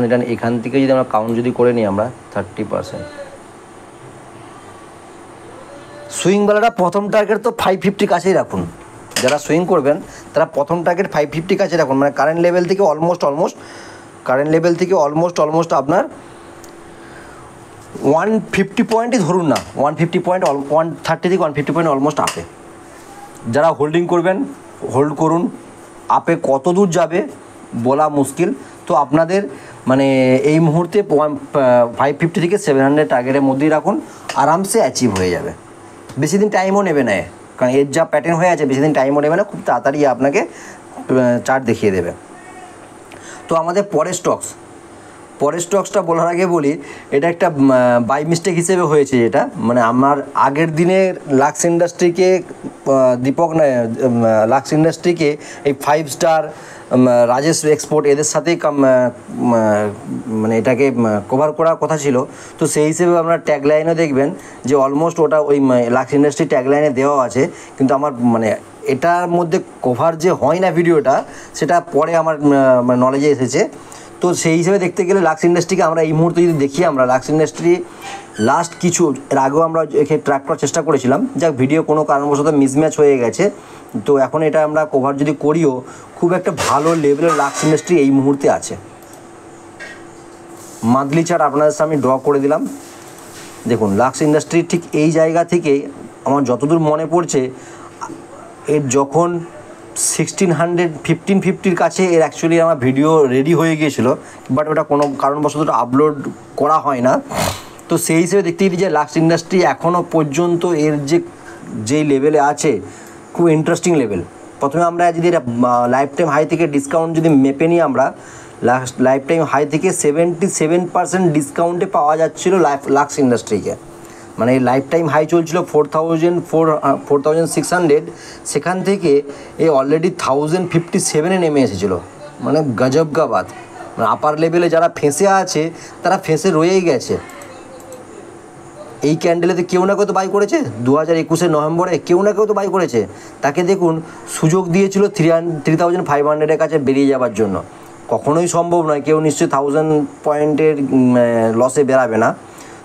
রিটার্ন এখান থেকে যদি আমরা কাউন্ট যদি করে নিই আমরা 30%, সুইংওয়ালারা প্রথম টার্গেট তো 550 কাছেই রাখুন। যারা সুইং করবেন তারা প্রথম টার্গেট 550 কাছে রাখুন। মানে কারেন্ট লেভেল থেকে অলমোস্ট আপনার 150 পয়েন্টই ধরুন না, 150 পয়েন্ট 130 থেকে 150 পয়েন্ট অলমোস্ট আপে। যারা হোল্ডিং করবেন হোল্ড করুন, আপে কত দূর যাবে বলা মুশকিল। তো আপনাদের মানে এই মুহূর্তে 550 থেকে 700 টার্গেটের মধ্যেই রাখুন, আরামসে অ্যাচিভ হয়ে যাবে। বেশি দিন টাইমও নেবে না, কারণ এর যা প্যাটার্ন হয়ে আছে বেশি দিন টাইমও নেবে না, খুব তাড়াতাড়ি আপনাকে চার্ট দেখিয়ে দেবে। তো আমাদের পরের স্টকসটা বলার আগে বলি, এটা একটা বাই মিস্টেক হিসেবে হয়েছে, যেটা মানে আমার আগের দিনের লাক্স ইন্ডাস্ট্রিকে লাক্স ইন্ডাস্ট্রিকে এই 5 স্টার রাজেশ এক্সপোর্ট এদের সাথেই মানে এটাকে কভার করার কথা ছিল। তো সেই হিসেবে আপনার ট্যাগলাইনও দেখবেন যে অলমোস্ট ওটা ওই লাক্স ইন্ডাস্ট্রি ট্যাগলাইনে দেওয়া আছে, কিন্তু আমার মানে এটার মধ্যে কভার যে হয় না ভিডিওটা, সেটা পরে আমার নলেজে এসেছে। তো সেই হিসেবে দেখতে গেলে লাক্স ইন্ডাস্ট্রিকে আমরা এই মুহূর্তে যদি দেখি, আমরা লাক্স ইন্ডাস্ট্রি লাস্ট কিছু এর আগেও আমরা একে ট্র্যাক করার চেষ্টা করেছিলাম, যাক ভিডিও কোনো কারণবশত মিসম্যাচ হয়ে গেছে। তো এখন এটা আমরা কভার যদি করিও, খুব একটা ভালো লেভেলের লাক্স ইন্ডাস্ট্রি এই মুহূর্তে আছে। মান্থলি চার্ট আপনাদের সামনে ড্র করে দিলাম। দেখুন লাক্স ইন্ডাস্ট্রি ঠিক এই জায়গা থেকে আমার যতদূর মনে পড়ছে, এর যখন 1550 কাছে এর অ্যাকচুয়ালি আমার ভিডিও রেডি হয়ে গিয়েছিল, বাট ওটা কোনো কারণবশত আপলোড করা হয় না। তো সেই হিসেবে দেখতে গেলে যে লাক্স ইন্ডাস্ট্রি এখনও পর্যন্ত এর যেই লেভেলে আছে, খুব ইন্টারেস্টিং লেভেল। প্রথমে আমরা যদি লাইফ টাইম হাই থেকে ডিসকাউন্ট যদি মেপে নিই, আমরা লাইফ টাইম হাই থেকে 77% ডিসকাউন্টে পাওয়া যাচ্ছিলো লাক্স ইন্ডাস্ট্রিকে। মানে লাইফ টাইম হাই চলছিল 4600, সেখান থেকে এই অলরেডি 1057 নেমে এসেছিলো। মানে গজবগাবাদ, মানে আপার লেভেলে যারা ফেঁসে আছে তারা ফেঁসে রয়েই গেছে। এই ক্যান্ডেলেতে কেউ না কেউ তো বাই করেছে, 2021 নভেম্বরে কেউ না কেউ তো বাই করেছে। তাকে দেখুন সুযোগ দিয়েছিল 3500-এর কাছে বেরিয়ে যাওয়ার জন্য। কখনোই সম্ভব নয়, কেউ নিশ্চয়ই 1000 পয়েন্টের লসে বেরাবে না।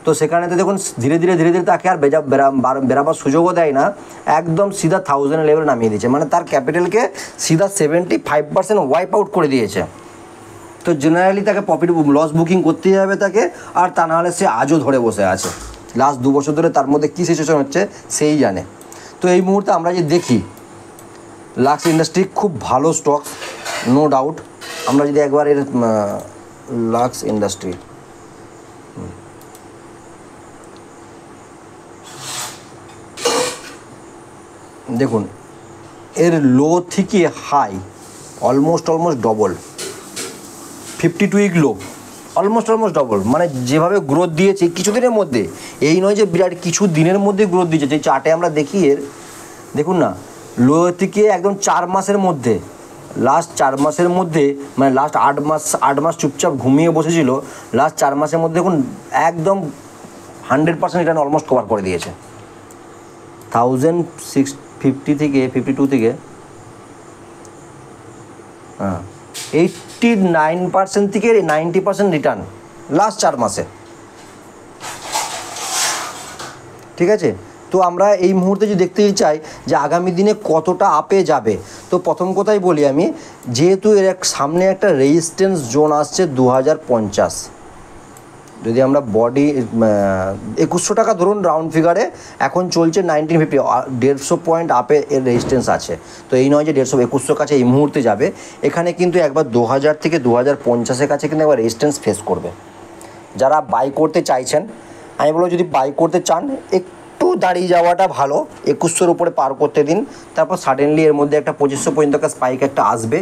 তো সেখানে তো দেখুন ধীরে ধীরে তাকে আর বেরাবার সুযোগও দেয় না, একদম সিধা 1000 লেভেলে নামিয়ে দিয়েছে। মানে তার ক্যাপিটালকে সিধা 75% ওয়াইপ আউট করে দিয়েছে। তো জেনারেলি তাকে প্রফিট লস বুকিং করতেই হবে তাকে, আর তা নাহলে সে আজও ধরে বসে আছে। লাস্ট 2 বছর ধরে তার মধ্যে কী সিচুয়েশন হচ্ছে সেই জানে। তো এই মুহূর্তে আমরা যে দেখি লাক্স ইন্ডাস্ট্রি খুব ভালো স্টক, নো ডাউট। আমরা যদি একবার এর লাক্স ইন্ডাস্ট্রি দেখুন, এর লো থেকে high almost double, 52 week low almost double. মানে যেভাবে গ্রোথ দিয়েছে কিছুদিনের মধ্যে, এই নয় যে বিরাট কিছু দিনের মধ্যে গ্রোথ দিয়েছে। যে চার্টে আমরা দেখি এর দেখুন না, লো থেকে একদম 4 মাসের মধ্যে, লাস্ট 4 মাসের মধ্যে, মানে লাস্ট 8 মাস চুপচাপ ঘুমিয়ে বসেছিল, লাস্ট 4 মাসের মধ্যে দেখুন একদম 100% রিটার্ন অলমোস্ট কভার করে দিয়েছে। 1650 থেকে 52 থেকে 89% থেকে 90% রিটার্ন লাস্ট 4 মাসে। ঠিক আছে, তো আমরা এই মুহূর্তে যদি দেখতে চাই যে আগামী দিনে কতটা আপে যাবে, তো প্রথম কথাই বলি আমি, যেহেতু এর সামনে একটা রেজিস্ট্যান্স জোন আসছে 2050, যদি আমরা বডি 2100 টাকা ধরুন রাউন্ড ফিগারে, এখন চলছে 1950, 150 পয়েন্ট আপে এর রেজিস্ট্যান্স আছে। তো এই নয় যে 2100 কাছে এই মুহূর্তে যাবে, এখানে কিন্তু একবার 2000 থেকে 2050-এর কাছে কিন্তু একবার রেজিস্ট্যান্স ফেস করবে। যারা বাই করতে চাইছেন, আমি বলবো যদি বাই করতে চান একটু দাঁড়িয়ে যাওয়াটা ভালো, 2100-র উপরে পার করতে দিন, তারপর সাডেনলি এর মধ্যে একটা 2500 পর্যন্ত স্পাইক একটা আসবে।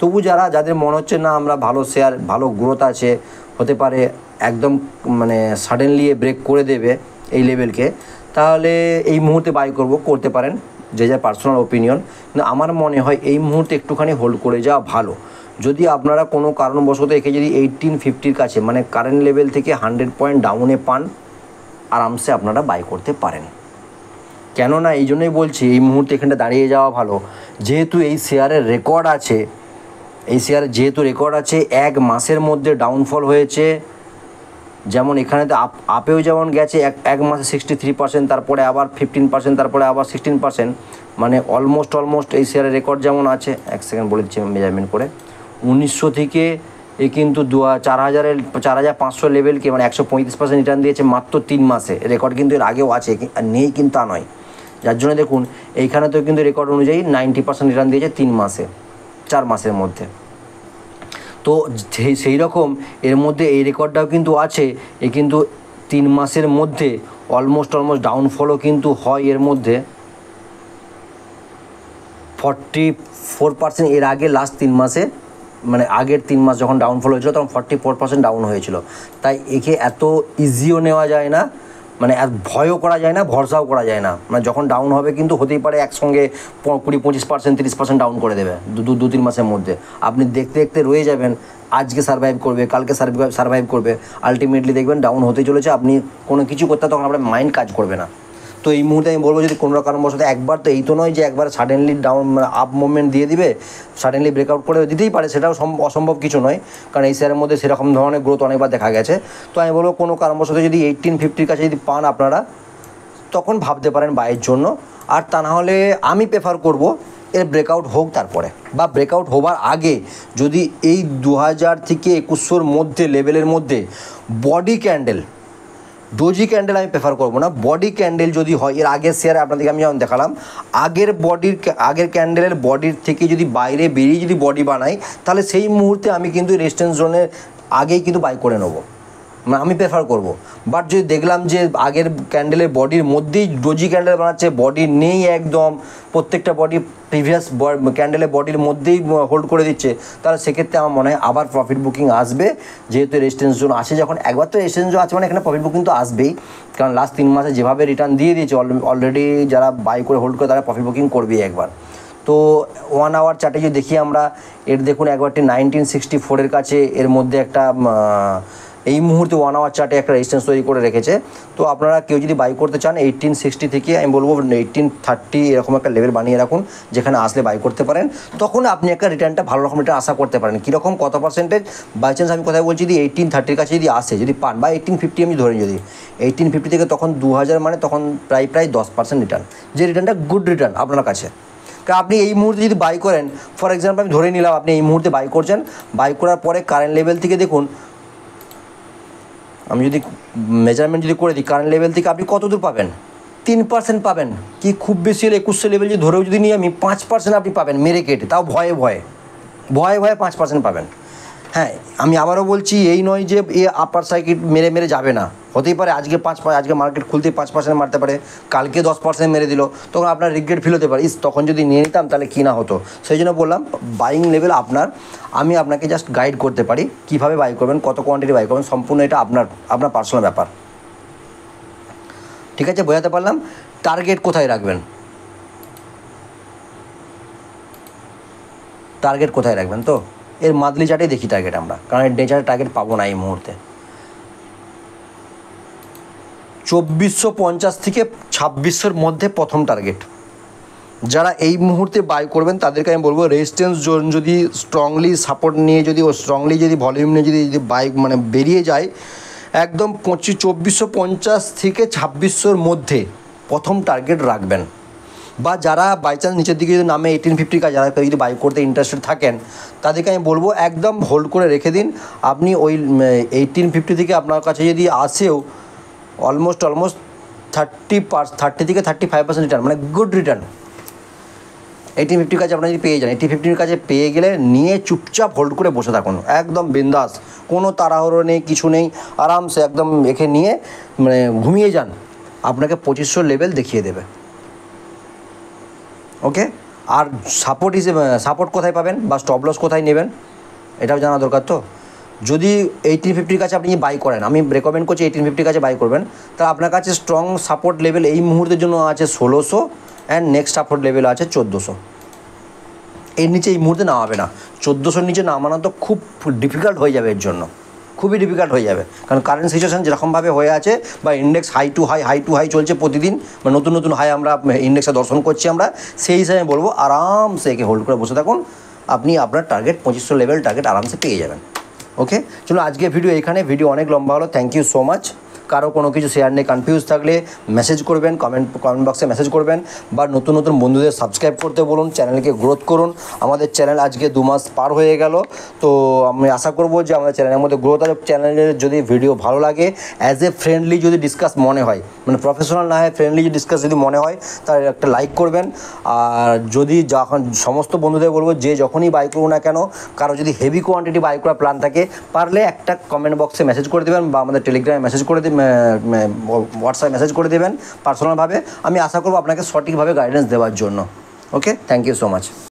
তবু যাদের মনে হচ্ছে না আমরা ভালো শেয়ার, ভালো গ্রোথ আছে, হতে পারে একদম মানে সাডেনলি ব্রেক করে দেবে এই লেভেলকে, তাহলে এই মুহূর্তে বাই করতে পারেন, যে যার পার্সোনাল ওপিনিয়ন। কিন্তু আমার মনে হয় এই মুহূর্তে একটুখানি হোল্ড করে যাওয়া ভালো। যদি আপনারা কোনো কারণবশত একে যদি 1850-র কাছে, মানে কারেন্ট লেভেল থেকে 100 পয়েন্ট ডাউনে পান, আরামসে আপনারা বাই করতে পারেন। কেননা এই জন্যই বলছি এই মুহূর্তে এখানটা দাঁড়িয়ে যাওয়া ভালো, যেহেতু এই শেয়ারের রেকর্ড আছে, এক মাসের মধ্যে ডাউনফল হয়েছে। যেমন এখানেতে আপেও যেমন গেছে এক মাসে 63%, তারপরে আবার 15%, তারপরে আবার 16%, মানে অলমোস্ট এই শেয়ারের রেকর্ড যেমন আছে, এক সেকেন্ড বলে দিচ্ছি মেজারমেন্ট করে, 1900 থেকে এ কিন্তু 4500 লেভেলকে মানে 135% রিটার্ন দিয়েছে মাত্র 3 মাসে। রেকর্ড কিন্তু এর আগেও আছে, নেই কিন্তু তা নয়। যার জন্য দেখুন এইখানে তো কিন্তু রেকর্ড অনুযায়ী 90% রিটার্ন দিয়েছে 4 মাসের মধ্যে। তো সেই রকম এর মধ্যে এই রেকর্ডটাও কিন্তু আছে, এ কিন্তু 3 মাসের মধ্যে অলমোস্ট ডাউনফলও কিন্তু হয় এর মধ্যে 44%। এর আগে লাস্ট 3 মাসে মানে আগের 3 মাস যখন ডাউনফল হয়েছিল তখন 44% ডাউন হয়েছিল। তাই একে এত ইজিও নেওয়া যায় না, মানে ভয়ও করা যায় না, ভরসাও করা যায় না। মানে যখন ডাউন হবে কিন্তু হতেই পারে একসঙ্গে 20-25% 30% ডাউন করে দেবে 2-3 মাসের মধ্যে। আপনি দেখতে দেখতে রয়ে যাবেন, আজকে সারভাইভ করবে, কালকে সারভাইভ করবে, আলটিমেটলি দেখবেন ডাউন হতে চলেছে, আপনি কোনো কিছু করতে তখন আপনার মাইন্ড কাজ করবে না। তো এই মুহূর্তে আমি বলবো যদি কোনো কারণবশত একবার, তো এই তো নয় যে একবার সাডেনলি ডাউন মানে আপ মুভমেন্ট দিয়ে দিবে, সাডেনলি ব্রেকআউট করে দিতেই পারে, সেটাও অসম্ভব কিছু নয়, কারণ এই শেয়ারের মধ্যে সেরকম ধরনের গ্রোথ অনেকবার দেখা গেছে। তো আমি বলবো কোনো কারণবশত যদি 1850 কাছে যদি পান আপনারা, তখন ভাবতে পারেন বাইয়ের জন্য। আর তা না হলে আমি প্রেফার করব এর ব্রেকআউট হোক তারপরে, বা ব্রেকআউট হবার আগে যদি এই 2000 থেকে 2100 মধ্যে লেভেলের মধ্যে বডি ক্যান্ডেল, ডোজি ক্যান্ডেল আমি প্রেফার করবো না, বডি ক্যান্ডেল যদি হয়, এর আগের শেয়ারে আপনাদেরকে আমি যেমন দেখালাম, আগের ক্যান্ডেলের বডির থেকে যদি বাইরে বেরিয়ে যদি বডি বানাই, তাহলে সেই মুহূর্তে আমি কিন্তু রেজিস্ট্যান্স জোনের আগেই কিন্তু বাই করে নেবো, মানে আমি প্রেফার করব। বাট যদি দেখলাম যে আগের ক্যান্ডেলের বডির মধ্যেই ডোজি ক্যান্ডেল বানাচ্ছে, বডি নেই একদম, প্রত্যেকটা বডি প্রিভিয়াস ক্যান্ডেলের বডির মধ্যেই হোল্ড করে দিচ্ছে, তাহলে সেক্ষেত্রে আমার মনে হয় আবার প্রফিট বুকিং আসবে। যেহেতু রেজিস্ট্যান্স জোন আছে, যখন একবার তো রেজিস্ট্যান্স জোন আছে মানে এখানে প্রফিট বুকিং তো আসবেই, কারণ লাস্ট 3 মাসে যেভাবে রিটার্ন দিয়ে দিয়েছে অলরেডি যারা বাই করে হোল্ড করে তারা প্রফিট বুকিং করবেই একবার। তো 1 আওয়ার চার্টে যদি দেখি আমরা, এর দেখুন একবারটি 1964 কাছে এর মধ্যে একটা এই মুহূর্তে 1 আওয়ার চার্টে একটা রেজিস্ট্যান্স তৈরি করে রেখেছে। তো আপনারা কেউ যদি বাই করতে চান 1860 থেকে আমি বলবো 1830 এরকম একটা লেভেল বানিয়ে রাখুন, যেখানে আসলে বাই করতে পারেন, তখন আপনি একটা রিটার্নটা ভালো রকম রিটার্ন আশা করতে পারেন। কীরকম কত পার্সেন্টেজ, বাই চান্স আমি কোথায় বলছি, যদি 1830 কাছে যদি আসে, যদি পান, বা 1850 আমি ধরে, যদি 1850 থেকে তখন 2000 মানে তখন প্রায় 10% রিটার্ন, যে রিটার্নটা গুড রিটার্ন আপনার কাছে। কারণ আপনি এই মুহূর্তে যদি বাই করেন, ফর এক্সাম্পল আমি ধরে নিলাম আপনি এই মুহূর্তে বাই করছেন, বাই করার পরে কারেন্ট লেভেল থেকে দেখুন, আমি যদি মেজারমেন্ট যদি করে দিই, কারেন্ট লেভেল থেকে আপনি কত দূর পাবেন, 3% পাবেন, কি খুব বেশি হলে 2100 লেভেল যদি ধরেও যদি নিই আমি, 5% আপনি পাবেন মেরে কেটে, তাও ভয়ে 5% পাবেন। হ্যাঁ, আমি আবারও বলছি, এই নয় যে এ আপার সার্কিট মেরে যাবে না, হতেই পারে আজকে আজকে মার্কেট খুলতে 5% মারতে পারে, কালকে 10% মেরে দিল, তখন আপনার রিগ্রেট ফিল হতে পারে, তখন যদি নিয়ে নিতাম তাহলে কী না হতো। সেই জন্য বললাম বাইং লেভেল আপনার, আমি আপনাকে জাস্ট গাইড করতে পারি কীভাবে বাই করবেন, কত কোয়ান্টিটি বাই করবেন, সম্পূর্ণ এটা আপনার পার্সোনাল ব্যাপার। ঠিক আছে, বোঝাতে পারলাম। টার্গেট কোথায় রাখবেন, তো এর মান্থলি চার্টে দেখি টার্গেট আমরা, কারণ এর ডে চার্টে টার্গেট পাবো না এই মুহূর্তে। 2450 থেকে 2600 মধ্যে প্রথম টার্গেট। যারা এই মুহূর্তে বাই করবেন তাদেরকে আমি বলবো রেজিস্ট্যান্স জোন যদি স্ট্রংলি সাপোর্ট নিয়ে যদি স্ট্রংলি যদি ভলিউম নিয়ে যদি বাই মানে বেরিয়ে যায়, একদম 2450 থেকে 2600 মধ্যে প্রথম টার্গেট রাখবেন। বা যারা বাই চান্স নিচের দিকে যদি নামে 1850 কাজ, যারা যদি বাই করতে ইন্টারেস্টেড থাকেন তাদেরকে আমি বলবো একদম হোল্ড করে রেখে দিন। আপনি ওই 1850 থেকে আপনার কাছে যদি আসেও অলমোস্ট 30 থেকে 35% রিটার্ন, মানে গুড রিটার্ন 1850 কাছে আপনারা যদি পেয়ে যান, 1850 কাছে পেয়ে গেলে নিয়ে চুপচাপ হোল্ড করে বসে থাকুন, একদম বিন্দাস, কোনো তাড়াহুড়ো নেই, কিছু নেই, আরামসে একদম রেখে নিয়ে মানে ঘুমিয়ে যান, আপনাকে 2500 লেভেল দেখিয়ে দেবে। ওকে, আর সাপোর্ট কোথায় পাবেন বা স্টপ লস কোথায় নেবেন এটাও জানা দরকার। তো যদি 1850 কাছে আপনি বাই করেন, আমি রেকমেন্ড করছি 1850 কাছে বাই করবেন, তাহলে আপনার কাছে স্ট্রং সাপোর্ট লেভেল এই মুহূর্তের জন্য আছে 1600, অ্যান্ড নেক্সট সাপোর্ট লেভেল আছে 1400। এর নিচে এই মুহূর্তে নামাবে না, 1400-র নিচে নামানো তো খুব ডিফিকাল্ট হয়ে যাবে, এর জন্য খুবই ডিফিকাল্ট হয়ে যাবে, কারণ কারেন্ট সিচুয়েশান যেরকমভাবে হয়ে আছে, বা ইন্ডেক্স হাই টু হাই চলছে প্রতিদিন, বা নতুন হাই আমরা ইন্ডেক্সে দর্শন করছি আমরা, সেই হিসাবে বলবো আরামসে একে হোল্ড করে বসে থাকুন, আপনি আপনার টার্গেট 2500 লেভেল টার্গেট আরামসে পেয়ে যাবেন। ওকে, চলো আজকে ভিডিও এখানে, ভিডিও অনেক লম্বা হলো, থ্যাংক ইউ সো মাচ। কারো কোনো কিছু শেয়ার নিয়ে কনফিউজ থাকলে মেসেজ করবেন, কমেন্ট বক্সে মেসেজ করবেন, বা নতুন নতুন বন্ধুদের সাবস্ক্রাইব করতে বলুন, চ্যানেলকে গ্রোথ করুন। আমাদের চ্যানেল আজকে 2 মাস পার হয়ে গেল, তো আমি আশা করব যে আমাদের চ্যানেলের মধ্যে গ্রোথ আছে। চ্যানেলের যদি ভিডিও ভালো লাগে, অ্যাজ এ ফ্রেন্ডলি যদি ডিসকাস মনে হয়, মানে প্রফেশনাল না হয় ফ্রেন্ডলি যদি ডিসকাস যদি মনে হয়, তাহলে একটা লাইক করবেন। আর যদি যখন সমস্ত বন্ধুদের বলবো যে যখনই বাই করুন না কেন, কারো যদি হেভি কোয়ান্টিটি বাই করার প্ল্যান থাকে, পারলে একটা কমেন্ট বক্সে মেসেজ করে দেবেন বা আমাদের টেলিগ্রামে মেসেজ করে হোয়াটসঅ্যাপে মেসেজ করে দেবেন পার্সোনালভাবে। আমি আশা করব আপনাকে সঠিকভাবে গাইডেন্স দেওয়ার জন্য। ওকে, থ্যাংক ইউ সো মাচ।